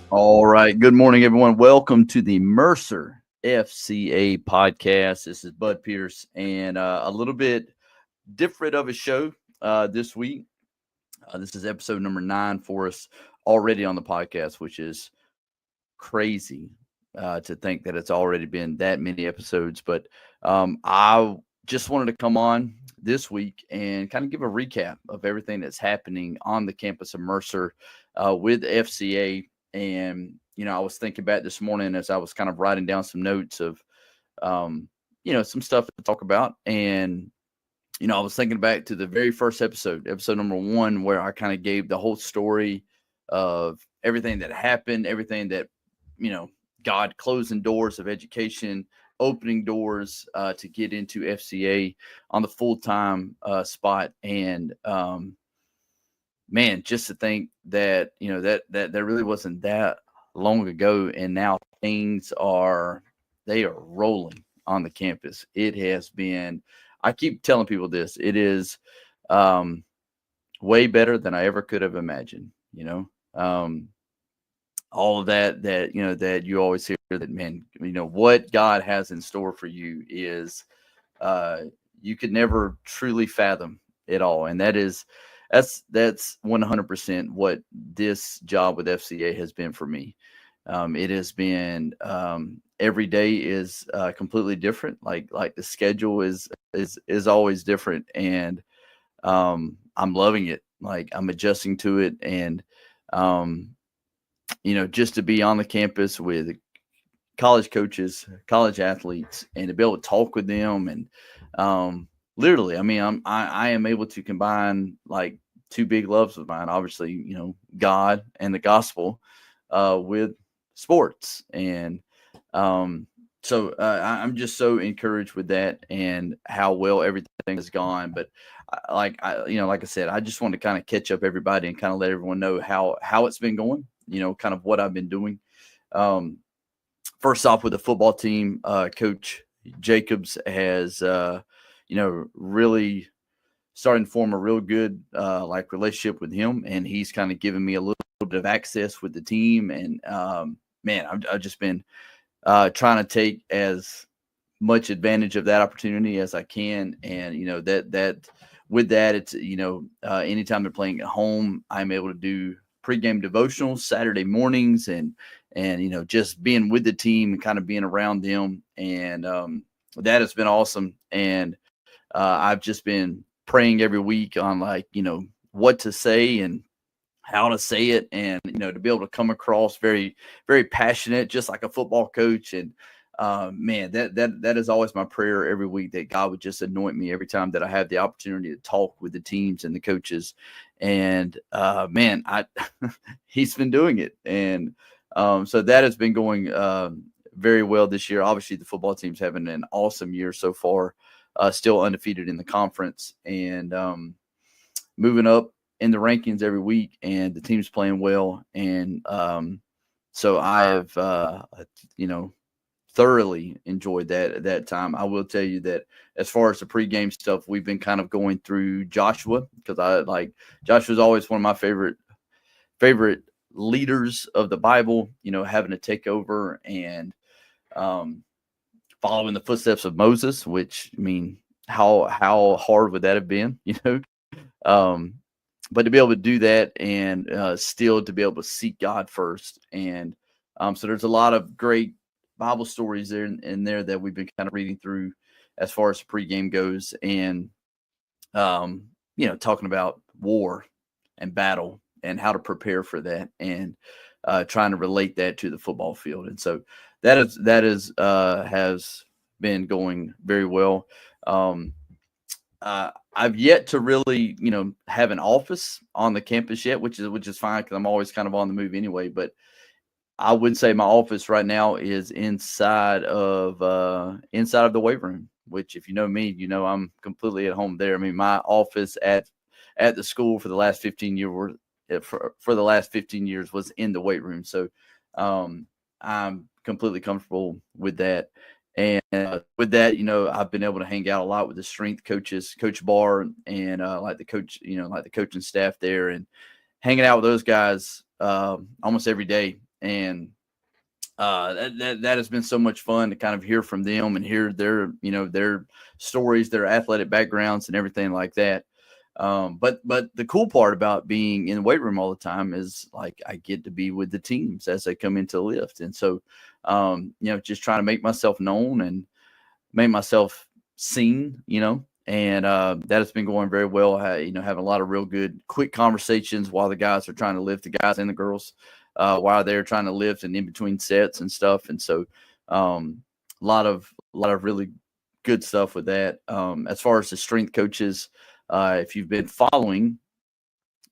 All right. Good morning, everyone. Welcome to the Mercer FCA podcast. This is Bud Pierce, and a little bit different of a show this week. This is episode number 9 for us already on the podcast, which is crazy to think that it's already been that many episodes. But I just wanted to come on this week and kind of give a recap of everything that's happening on the campus of Mercer with FCA. And, I was thinking back this morning as I was kind of writing down some notes of, some stuff to talk about. And, I was thinking back to the very first episode number 1, where I kind of gave the whole story of everything that happened, everything that, God closing doors of education, opening doors to get into FCA on the full-time spot. And, man, just to think that, that really wasn't that long ago. And now they are rolling on the campus. It has been, I keep telling people this, it is way better than I ever could have imagined, all of that you always hear that, man, what God has in store for you is you could never truly fathom it all. And that's 100% what this job with FCA has been for me. It has been every day is completely different. Like the schedule is always different, and I'm loving it. Like, I'm adjusting to it, and just to be on the campus with college coaches, college athletes, and to be able to talk with them, and literally, I mean, I am able to combine like two big loves of mine, obviously, God and the gospel, with sports. And I'm just so encouraged with that and how well everything has gone. But like I said, I just want to kind of catch up everybody and kind of let everyone know how it's been going, kind of what I've been doing. Um, First off, with the football team, Coach Jacobs has, really starting to form a real good relationship with him, and he's kind of given me a little bit of access with the team. And man, I've just been trying to take as much advantage of that opportunity as I can. And that with that, it's anytime they're playing at home, I'm able to do pregame devotionals Saturday mornings, and just being with the team and kind of being around them. And that has been awesome. And I've just been praying every week on what to say and how to say it, and to be able to come across very, very passionate, just like a football coach. And man, that is always my prayer every week, that God would just anoint me every time that I have the opportunity to talk with the teams and the coaches. And man, he's been doing it. And so that has been going very well this year. Obviously, the football team's having an awesome year so far, still undefeated in the conference, and moving up in the rankings every week, and the team's playing well. And so I have, thoroughly enjoyed that time. I will tell you that as far as the pregame stuff, we've been kind of going through Joshua, because Joshua's always one of my favorite leaders of the Bible, having to take over and following the footsteps of Moses, which, I mean, how hard would that have been, Um, but to be able to do that, and still to be able to seek God first. And so there's a lot of great Bible stories there in there that we've been kind of reading through as far as the pregame goes, and talking about war and battle and how to prepare for that, and trying to relate that to the football field. And so that has been going very well. I've yet to really, have an office on the campus yet, which is fine, because I'm always kind of on the move anyway. But I would say my office right now is inside of the weight room, which, if you know me, I'm completely at home there. I mean, my office at the school for the last 15 years for the last 15 years was in the weight room. So I'm completely comfortable with that. And with that, I've been able to hang out a lot with the strength coaches, Coach Barr, and like the coaching staff there, and hanging out with those guys almost every day. And that has been so much fun to kind of hear from them and hear their, their stories, their athletic backgrounds and everything like that. But the cool part about being in the weight room all the time is like I get to be with the teams as they come into the lift. And so, just trying to make myself known and make myself seen, and that has been going very well. Having a lot of real good, quick conversations while the guys are trying to lift, the guys and the girls, while they're trying to lift and in between sets and stuff. And so, a lot of really good stuff with that. As far as the strength coaches, if you've been following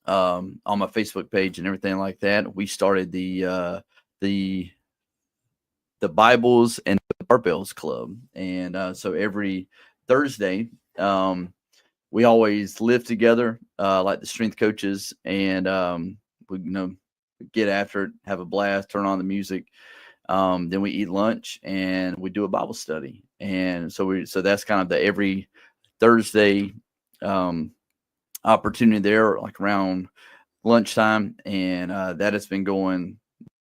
on my Facebook page and everything like that, we started the Bibles and the Barbells Club. And so every Thursday, we always live together, like the strength coaches, and we get after it, have a blast, turn on the music. Then we eat lunch and we do a Bible study. And so that's kind of the every Thursday opportunity there, like around lunchtime. And that has been going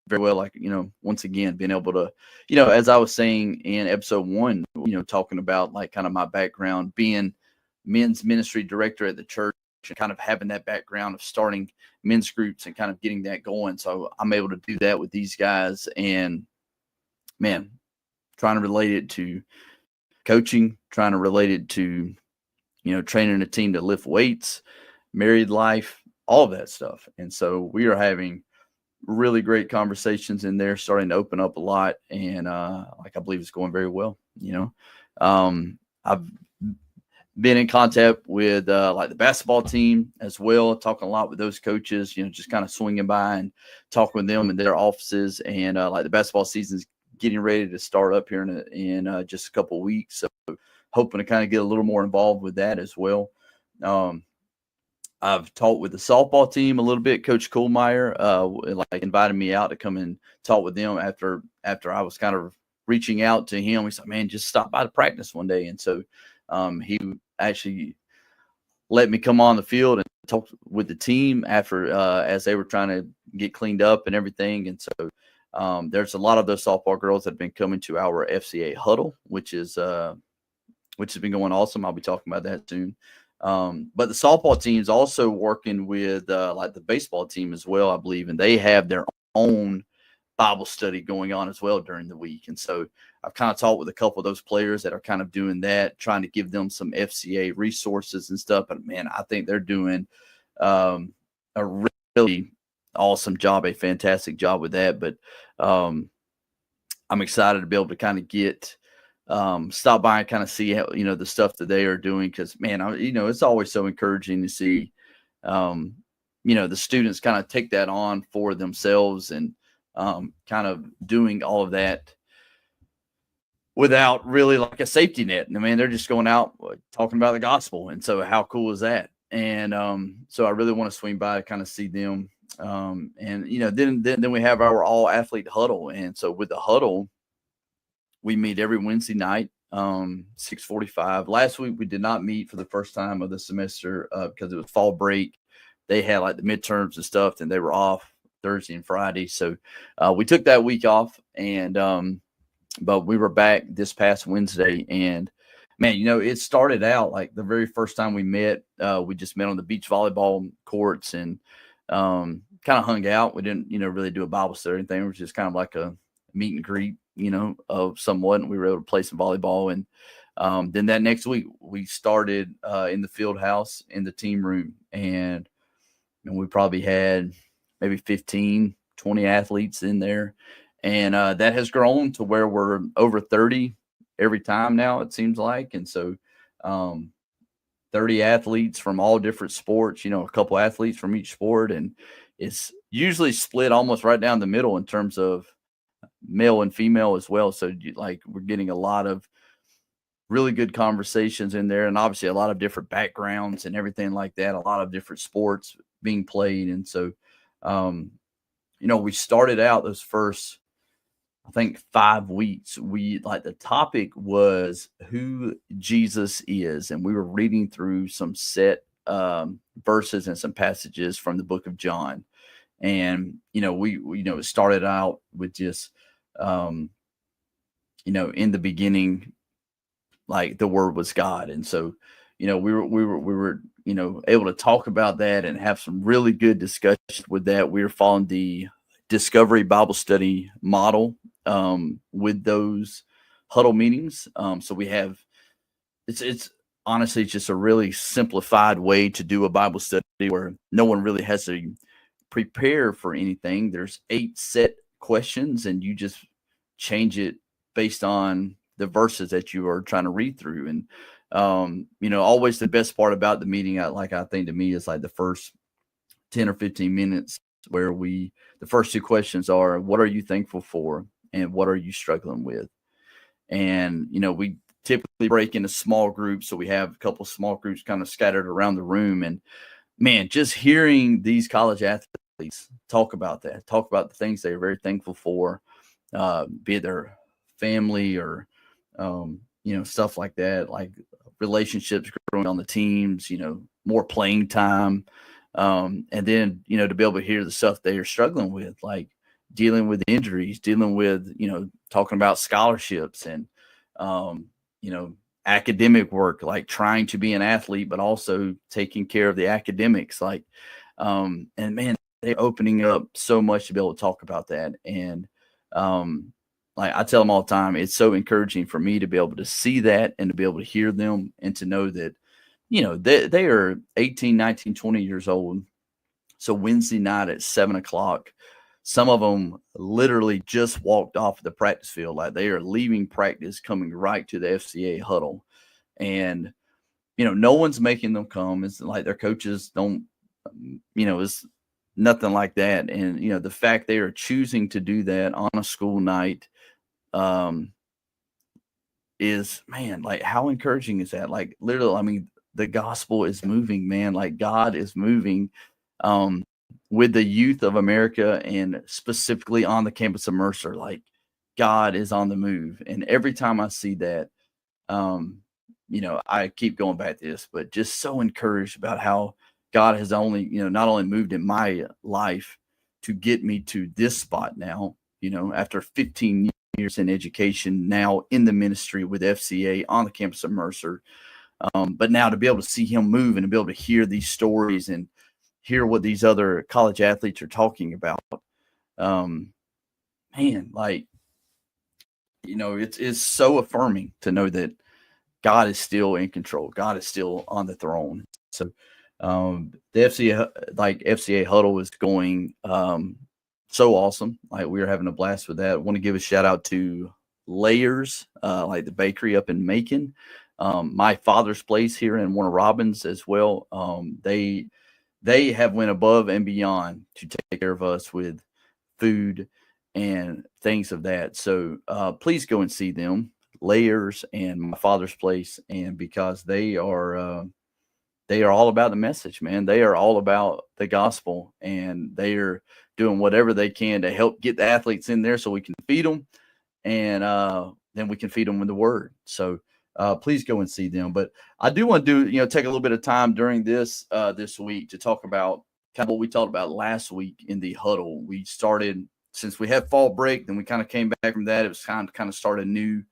very well. Like, once again, being able to, as I was saying in episode 1, talking about like kind of my background being men's ministry director at the church and kind of having that background of starting men's groups and kind of getting that going. So I'm able to do that with these guys, and man, trying to relate it to coaching, trying to relate it to, training a team to lift weights, married life, all of that stuff. And so we are having really great conversations in there, starting to open up a lot. And I believe it's going very well. I've been in contact with like the basketball team as well, talking a lot with those coaches, just kind of swinging by and talking with them in their offices. And like the basketball season's getting ready to start up here in just a couple of weeks. So hoping to kind of get a little more involved with that as well. I've talked with the softball team a little bit. Coach Kohlmeyer invited me out to come and talk with them after I was kind of reaching out to him. He said, "Man, just stop by to practice one day." And so he actually let me come on the field and talk with the team after as they were trying to get cleaned up and everything. And so there's a lot of those softball girls that have been coming to our FCA huddle, which has been going awesome. I'll be talking about that soon. But the softball team is also working with like the baseball team as well, I believe, and they have their own Bible study going on as well during the week. And so I've kind of talked with a couple of those players that are kind of doing that, trying to give them some FCA resources and stuff. But man, I think they're doing a really awesome job, a fantastic job with that. But I'm excited to be able to kind of stop by and kind of see how, the stuff that they are doing. Cause man, it's always so encouraging to see, the students kind of take that on for themselves and kind of doing all of that without really like a safety net. I mean, they're just going out talking about the gospel. And so how cool is that? And so I really want to swing by to kind of see them. And, then we have our all athlete huddle. And so with the huddle, we meet every Wednesday night, 6:45. Last week, we did not meet for the first time of the semester because it was fall break. They had like the midterms and stuff, and they were off Thursday and Friday. So we took that week off, and but we were back this past Wednesday. And man, it started out like the very first time we met. We just met on the beach volleyball courts and kind of hung out. We didn't, really do a Bible study or anything. It was just kind of like a meet and greet, of somewhat, and we were able to play some volleyball. And then that next week we started in the field house in the team room, and we probably had maybe 15, 20 athletes in there. And that has grown to where we're over 30 every time now, it seems like. And so 30 athletes from all different sports, a couple athletes from each sport. And it's usually split almost right down the middle in terms of male and female as well. So we're getting a lot of really good conversations in there, and obviously a lot of different backgrounds and everything like that, a lot of different sports being played. And so, we started out those first, I think 5 weeks, the topic was who Jesus is. And we were reading through some set verses and some passages from the book of John. And, it started out with just, in the beginning, like the word was God. And so, we were, able to talk about that and have some really good discussions with that. We were following the Discovery Bible Study model with those huddle meetings. So we have, it's honestly just a really simplified way to do a Bible study where no one really has to prepare for anything. There's 8 set questions, and you just change it based on the verses that you are trying to read through. And always the best part about the meeting, I think to me, is like the first 10 or 15 minutes, where the first 2 questions are, what are you thankful for, and what are you struggling with? And we typically break into small groups, so we have a couple small groups kind of scattered around the room. And man, just hearing these college athletes talk about the things they're very thankful for, be it their family or stuff like that, like relationships growing on the teams, more playing time, and then to be able to hear the stuff they are struggling with, like dealing with injuries, dealing with talking about scholarships and academic work, like trying to be an athlete but also taking care of the academics, like and man, they're opening up so much to be able to talk about that. And like I tell them all the time, it's so encouraging for me to be able to see that and to be able to hear them and to know that they are 18, 19, 20 years old. So Wednesday night at 7:00, some of them literally just walked off the practice field. Like they are leaving practice, coming right to the FCA huddle. And, no one's making them come. It's like their coaches don't, it's nothing like that. And, the fact they are choosing to do that on a school night is, man, like how encouraging is that? Like literally, I mean, the gospel is moving, man. Like God is moving. With the youth of America, and specifically on the campus of Mercer, like God is on the move. And every time I see that, I keep going back to this, but just so encouraged about how God has only, not only moved in my life to get me to this spot now, after 15 years in education, now in the ministry with FCA on the campus of Mercer, but now to be able to see him move and to be able to hear these stories and hear what these other college athletes are talking about. Man, like, it's so affirming to know that God is still in control. God is still on the throne. So, the FCA huddle is going, so awesome. Like we were having a blast with that. I want to give a shout out to Layers, like the bakery up in Macon, my father's place here in Warner Robins as well. They have went above and beyond to take care of us with food and things of that. So please go and see them, Layers and My Father's Place, and because they are all about the message, man. They are all about the gospel, and they are doing whatever they can to help get the athletes in there so we can feed them, and then we can feed them with the word. So please go and see them. But I do want to take a little bit of time during this week to talk about kind of what we talked about last week in the huddle. We started, since we had fall break, then we kind of came back from that. It was kind of start a new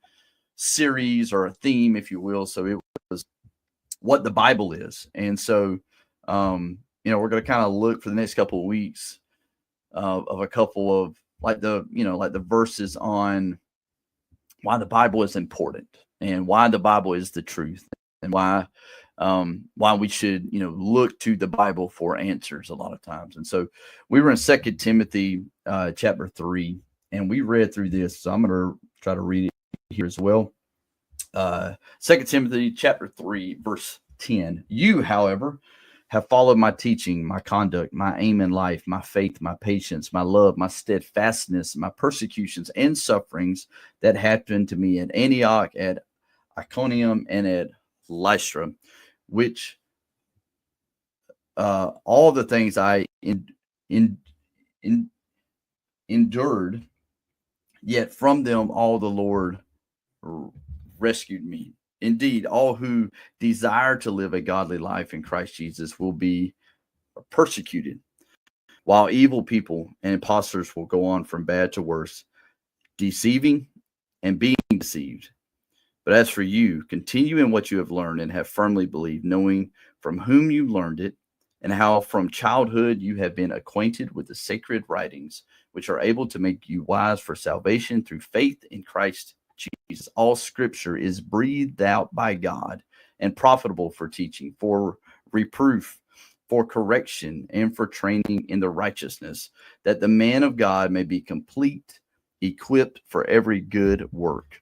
series or a theme, if you will. So it was what the Bible is. And so, we're going to kind of look for the next couple of weeks of a couple of like the verses on why the Bible is important and why the Bible is the truth, and why we should, look to the Bible for answers a lot of times. And so we were in 2 Timothy chapter 3, and we read through this. So I'm going to try to read it here as well. 2 Timothy chapter 3, verse 10. You, however, have followed my teaching, my conduct, my aim in life, my faith, my patience, my love, my steadfastness, my persecutions and sufferings that happened to me at Antioch, at Iconium, and at Lystra, which all the things I endured, yet from them all the Lord rescued me. Indeed, all who desire to live a godly life in Christ Jesus will be persecuted. while evil people and impostors will go on from bad to worse, deceiving and being deceived. But as for you, continue in what you have learned and have firmly believed, knowing from whom you learned it, and how from childhood you have been acquainted with the sacred writings, which are able to make you wise for salvation through faith in Christ Jesus. All scripture is breathed out by God and profitable for teaching, for reproof, for correction, and for training in the righteousness, that the man of God may be complete, equipped for every good work.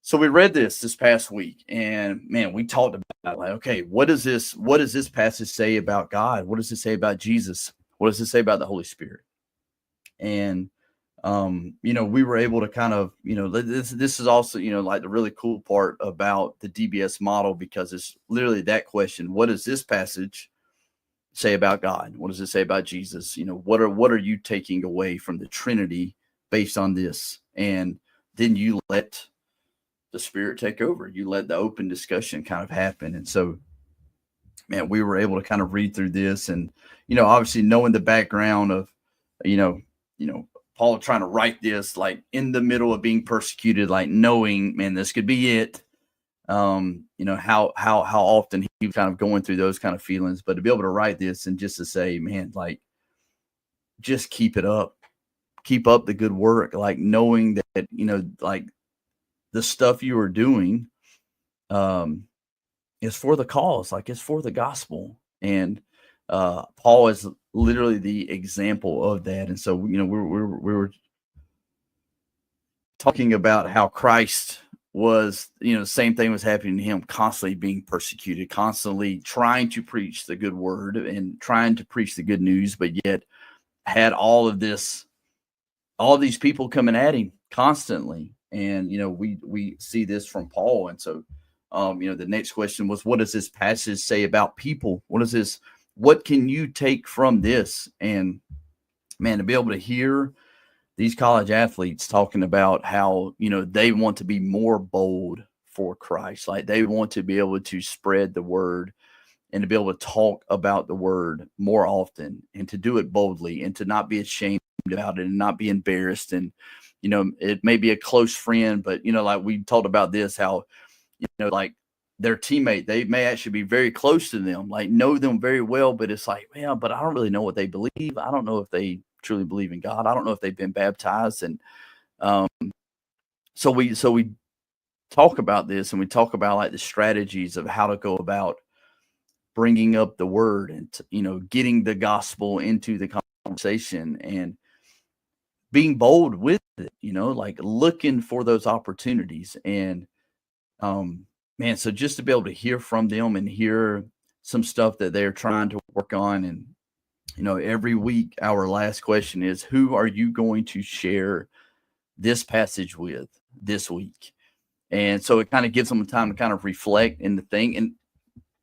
So we read this past week, and man, we talked about, like, okay, what does this passage say about God? What does it say about Jesus? What does it say about the Holy Spirit? And we were able to kind of, this is also, like the really cool part about the DBS model, because it's literally that question: what does this passage say about God? What does it say about Jesus? What are you taking away from the Trinity based on this? And then you let the Spirit take over. You let the open discussion kind of happen. And so, man, we were able to kind of read through this, and obviously knowing the background of Paul trying to write this like in the middle of being persecuted, like knowing, man, this could be it. How often he was kind of going through those kind of feelings, but to be able to write this and just to say, man, like, just keep it up, keep up the good work, like knowing that, like the stuff you are doing is for the cause, like it's for the gospel. And Paul is literally the example of that. And so, we were talking about how Christ was, the same thing was happening to him, constantly being persecuted, constantly trying to preach the good word and trying to preach the good news, but yet had all these people coming at him constantly. And, we see this from Paul. And so, the next question was, what does this passage say about people? What can you take from this? And man, to be able to hear these college athletes talking about how, they want to be more bold for Christ. Like they want to be able to spread the word and to be able to talk about the word more often and to do it boldly and to not be ashamed about it and not be embarrassed. And, it may be a close friend, but, like we talked about this, how, like their teammate, they may actually be very close to them, like know them very well, but it's like, yeah, but I don't really know what they believe. I don't know if they truly believe in God. I don't know if they've been baptized. And so we talk about this, and we talk about like the strategies of how to go about bringing up the word and getting the gospel into the conversation and being bold with it, like looking for those opportunities. And man, so just to be able to hear from them and hear some stuff that they're trying to work on. And every week our last question is, who are you going to share this passage with this week? And so it kind of gives them time to kind of reflect and to think. And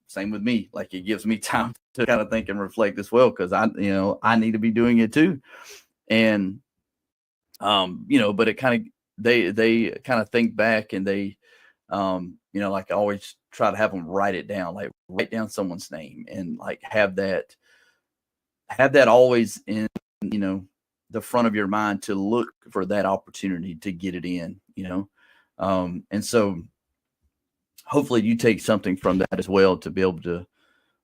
same with me, like it gives me time to kind of think and reflect as well, because I need to be doing it too. And but it kind of they kind of think back, and they like I always try to have them write it down, like write down someone's name and like have that always in the front of your mind to look for that opportunity to get it in. And so hopefully you take something from that as well, to be able to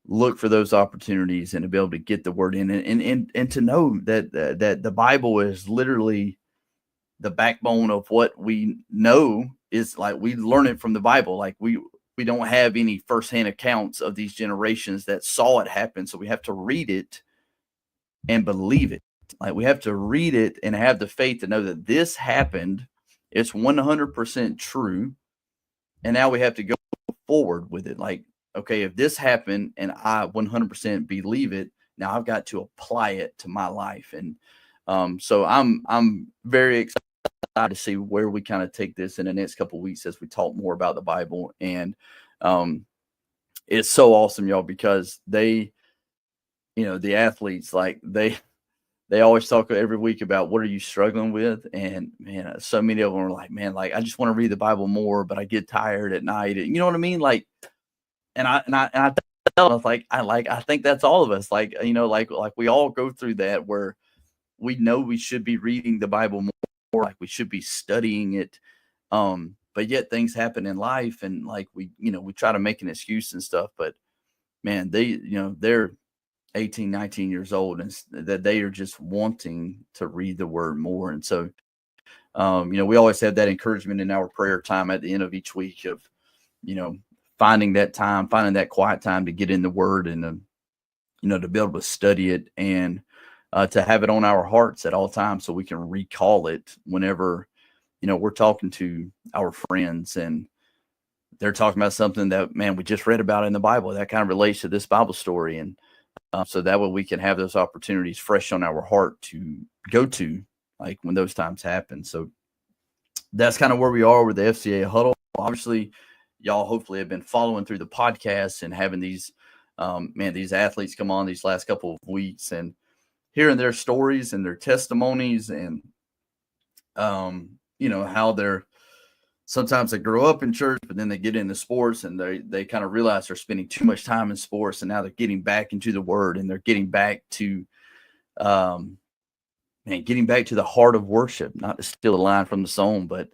look for those opportunities and to be able to get the word in, and to know that the Bible is literally the backbone of what we know. Is like we learn it from the Bible. Like we don't have any firsthand accounts of these generations that saw it happen. So we have to read it and believe it. Like we have to read it and have the faith to know that this happened. It's 100% true. And now we have to go forward with it. Like, okay, if this happened and I 100% believe it, now I've got to apply it to my life. And so I'm very excited to see where we kind of take this in the next couple of weeks as we talk more about the Bible. And it's so awesome, y'all, because they, the athletes, like they always talk every week about what are you struggling with. And man, so many of them are like, man, like I just want to read the Bible more, but I get tired at night. You know what I mean? Like, and I I was like, I think that's all of us. Like, like we all go through that where we know we should be reading the Bible more, like we should be studying it. But yet things happen in life and like we try to make an excuse and stuff, but man, they're 18, 19 years old and that they are just wanting to read the word more. And so, we always have that encouragement in our prayer time at the end of each week of, you know, finding that quiet time to get in the word and, to be able to study it and to have it on our hearts at all times so we can recall it whenever, we're talking to our friends and they're talking about something that, man, we just read about in the Bible that kind of relates to this Bible story. And so that way we can have those opportunities fresh on our heart to go to, like when those times happen. So that's kind of where we are with the FCA huddle. Obviously, y'all hopefully have been following through the podcast and having these, these athletes come on these last couple of weeks and hearing their stories and their testimonies and, how they're, sometimes they grow up in church, but then they get into sports and they kind of realize they're spending too much time in sports. And now they're getting back into the word and they're getting back to, getting back to the heart of worship, not to steal a line from the song, but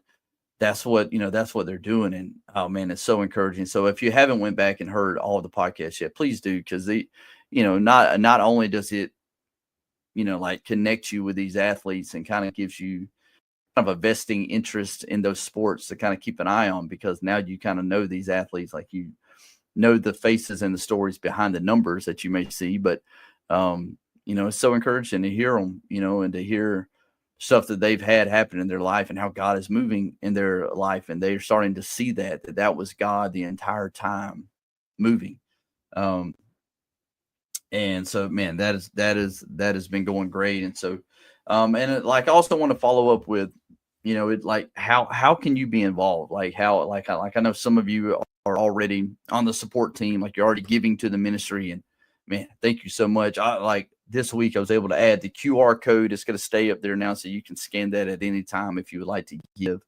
that's what they're doing. And oh man, it's so encouraging. So if you haven't went back and heard all of the podcasts yet, please do. Cause not only does it, like connect you with these athletes and kind of gives you kind of a vesting interest in those sports to kind of keep an eye on, because now you kind of know these athletes, like you know the faces and the stories behind the numbers that you may see, but it's so encouraging to hear them, and to hear stuff that they've had happen in their life and how God is moving in their life. And they're starting to see that was God the entire time moving. And so, man, that has been going great. And so, I also want to follow up with, like how can you be involved? Like I know some of you are already on the support team, like you're already giving to the ministry, and man, thank you so much. This week I was able to add the QR code. It's going to stay up there now, so you can scan that at any time if you would like to give.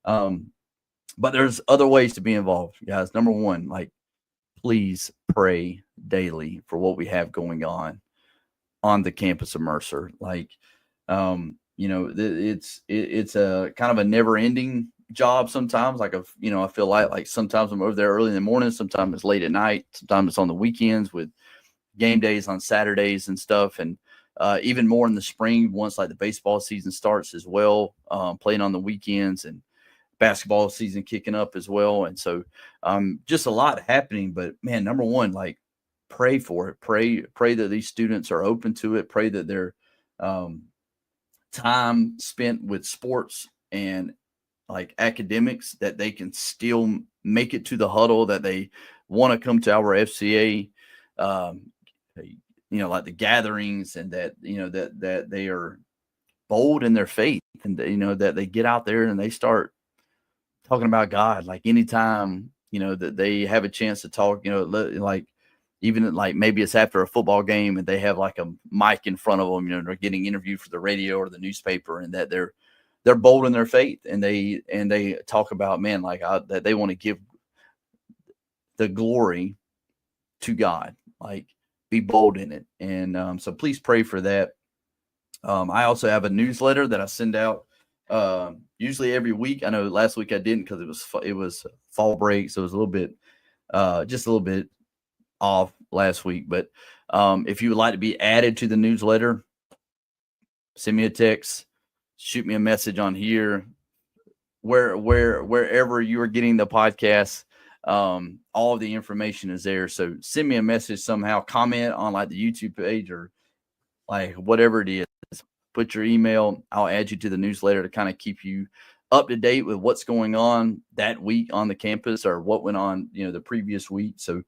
But there's other ways to be involved, guys. Number one, like please pray daily for what we have going on the campus of Mercer. Like, it's a kind of a never ending job sometimes. Like, I feel like sometimes I'm over there early in the morning, sometimes it's late at night, sometimes it's on the weekends with game days on Saturdays and stuff. And even more in the spring, once like the baseball season starts as well, playing on the weekends and basketball season kicking up as well. And so just a lot happening, but man, number one, like pray for it. Pray that these students are open to it. Pray that their time spent with sports and like academics, that they can still make it to the huddle, that they want to come to our FCA, like the gatherings, and that, that they are bold in their faith, and that they get out there and they start talking about God. Like anytime, that they have a chance to talk, like even like maybe it's after a football game and they have like a mic in front of them, they're getting interviewed for the radio or the newspaper, and that they're bold in their faith, and they talk about, man, like that they want to give the glory to God, like be bold in it. And so please pray for that. I also have a newsletter that I send out usually every week. I know last week I didn't because it was fall break, so it was just a little bit off last week. But if you would like to be added to the newsletter, send me a text, shoot me a message on here, wherever you are getting the podcast. All of the information is there. So send me a message somehow, comment on like the YouTube page or like whatever it is. Put your email. I'll add you to the newsletter to kind of keep you up to date with what's going on that week on the campus, or what went on, the previous week. So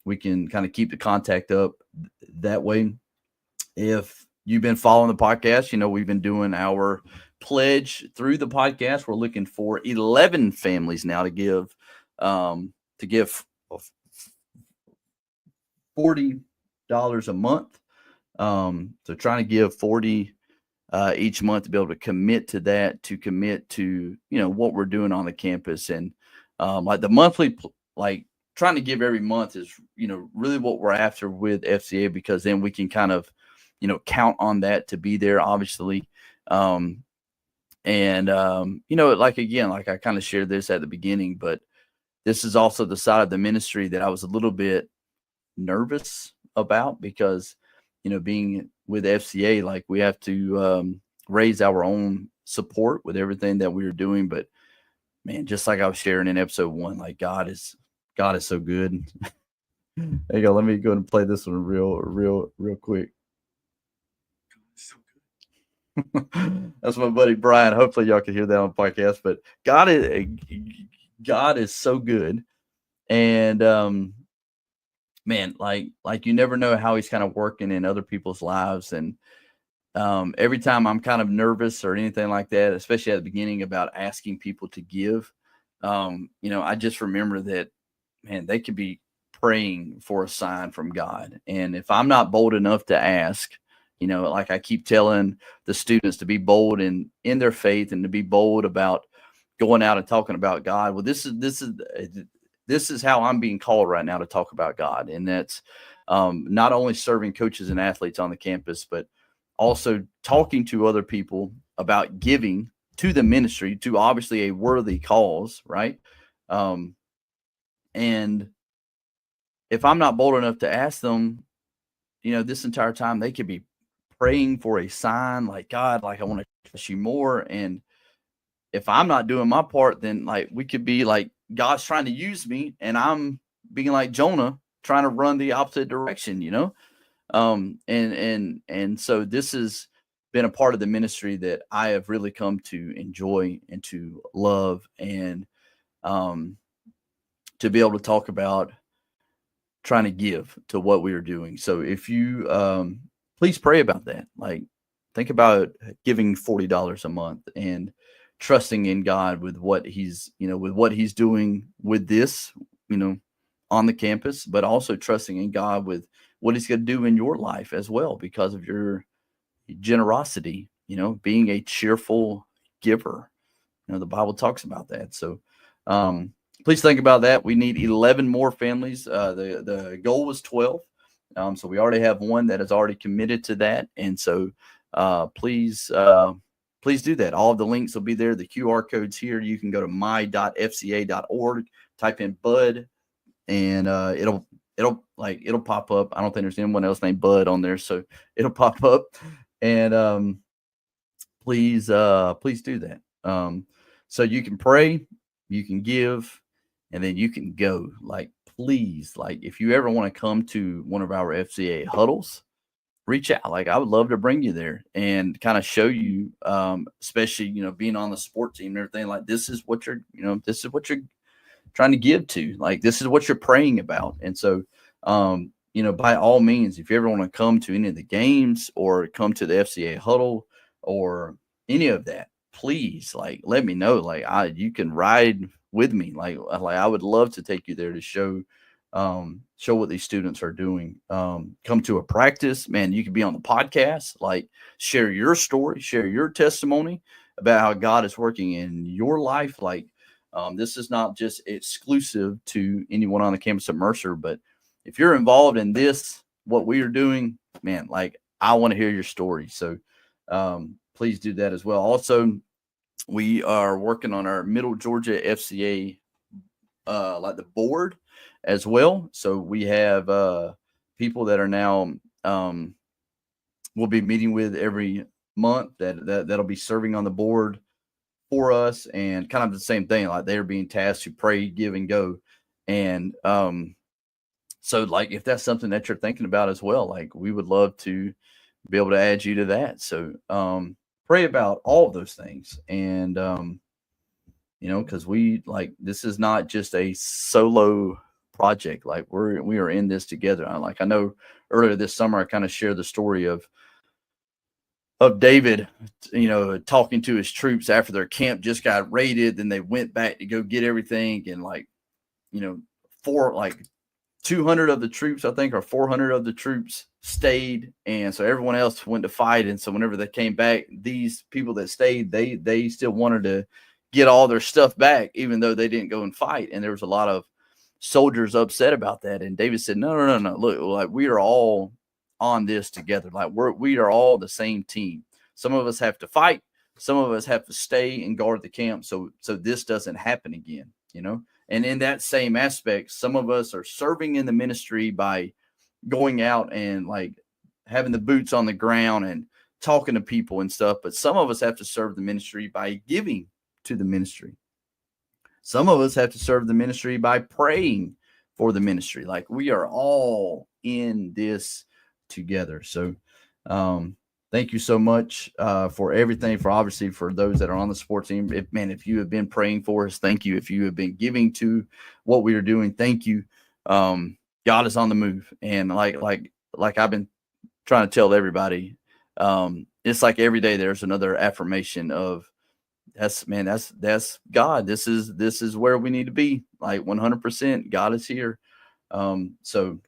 we can kind of keep the contact up that way. If you've been following the podcast, we've been doing our pledge through the podcast. We're looking for 11 families now to give $40 a month. So trying to give 40 each month to be able to commit to that, what we're doing on the campus. And like the monthly trying to give every month is, really what we're after with FCA, because then we can kind of, count on that to be there, obviously. Like I kind of shared this at the beginning, but this is also the side of the ministry that I was a little bit nervous about, because, being with FCA, like we have to raise our own support with everything that we are doing. But man, just like I was sharing in episode 1, like God is so good. There you go. Let me go ahead and play this one real quick. That's my buddy Brian. Hopefully y'all can hear that on the podcast. But God is so good. And man, like you never know how he's kind of working in other people's lives. And every time I'm kind of nervous or anything like that, especially at the beginning about asking people to give, I just remember that, man, they could be praying for a sign from God. And if I'm not bold enough to ask, like I keep telling the students to be bold in their faith and to be bold about going out and talking about God. Well, this is how I'm being called right now to talk about God. And that's not only serving coaches and athletes on the campus, but also talking to other people about giving to the ministry, to obviously a worthy cause, right? And if I'm not bold enough to ask them, this entire time, they could be praying for a sign, like, God, like I want to trust you more. And if I'm not doing my part, then like we could be like, God's trying to use me and I'm being like Jonah, trying to run the opposite direction, and so this has been a part of the ministry that I have really come to enjoy and to love, and to be able to talk about trying to give to what we are doing. So if you please pray about that. Like, think about giving $40 a month and trusting in God with what he's doing with this, on the campus, but also trusting in God with what he's going to do in your life as well, because of your generosity, being a cheerful giver. The Bible talks about that. So please think about that. We need 11 more families. The goal was 12. So we already have one that has already committed to that. And so please do that. All of the links will be there. The QR codes here. You can go to my.fca.org, type in Bud, and it'll pop up. I don't think there's anyone else named Bud on there, so it'll pop up. And please do that. So you can pray, you can give, and then you can go. Like, please, like if you ever want to come to one of our FCA huddles, reach out. Like, I would love to bring you there and kind of show you, especially, being on the sport team and everything. Like, this is what you're trying to give to. Like, this is what you're praying about. And so, by all means, if you ever want to come to any of the games or come to the FCA huddle or any of that, please, like, let me know. Like, you can ride with me. Like I would love to take you there to show what these students are doing. Come to a practice, man. You could be on the podcast, like share your story, share your testimony about how God is working in your life. Like, this is not just exclusive to anyone on the campus of Mercer, but if you're involved in this, what we are doing, man, like, I want to hear your story. So please do that as well. Also, we are working on our Middle Georgia FCA, like the board as well. So we have people that are now we'll be meeting with every month that'll be serving on the board for us, and kind of the same thing. Like, they're being tasked to pray, give, and go. And so, like, if that's something that you're thinking about as well, like, we would love to be able to add you to that. So pray about all of those things. And because this is not just a solo project. Like, we are in this together. I know earlier this summer I kind of shared the story of David, talking to his troops after their camp just got raided. Then they went back to go get everything, and 200 of the troops, I think, or 400 of the troops stayed, and so everyone else went to fight. And so whenever they came back, these people that stayed, they still wanted to get all their stuff back, even though they didn't go and fight. And there was a lot of soldiers upset about that. And David said, no. Look, like, we are all on this together. Like, we are all the same team. Some of us have to fight. Some of us have to stay and guard the camp so this doesn't happen again, And in that same aspect, some of us are serving in the ministry by going out and like having the boots on the ground and talking to people and stuff. But some of us have to serve the ministry by giving to the ministry. Some of us have to serve the ministry by praying for the ministry. Like, we are all in this together. So, thank you so much for everything, for those that are on the sports team. If you have been praying for us, thank you. If you have been giving to what we are doing, thank you. God is on the move. And like I've been trying to tell everybody, it's like every day there's another affirmation of that's God. This is where we need to be. Like 100%, God is here. So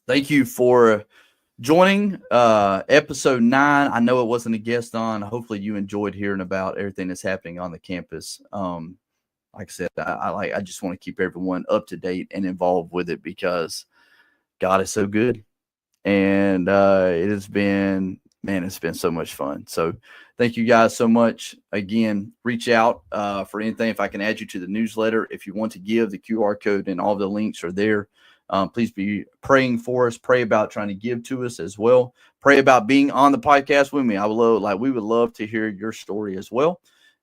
thank you for joining episode 9. I know it wasn't a guest on. Hopefully you enjoyed hearing about everything that's happening on the campus. Like I said, I just want to keep everyone up to date and involved with it because God is so good. And it's been so much fun. So thank you guys so much. Again, reach out for anything. If I can add you to the newsletter, if you want to give, the QR code and all the links are there. Please be praying for us. Pray about trying to give to us as well. Pray about being on the podcast with me. We would love to hear your story as well.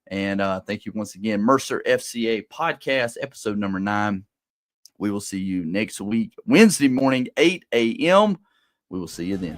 And thank you once again. Mercer FCA podcast, episode number 9. We will see you next week, Wednesday morning, 8 a.m. We will see you then.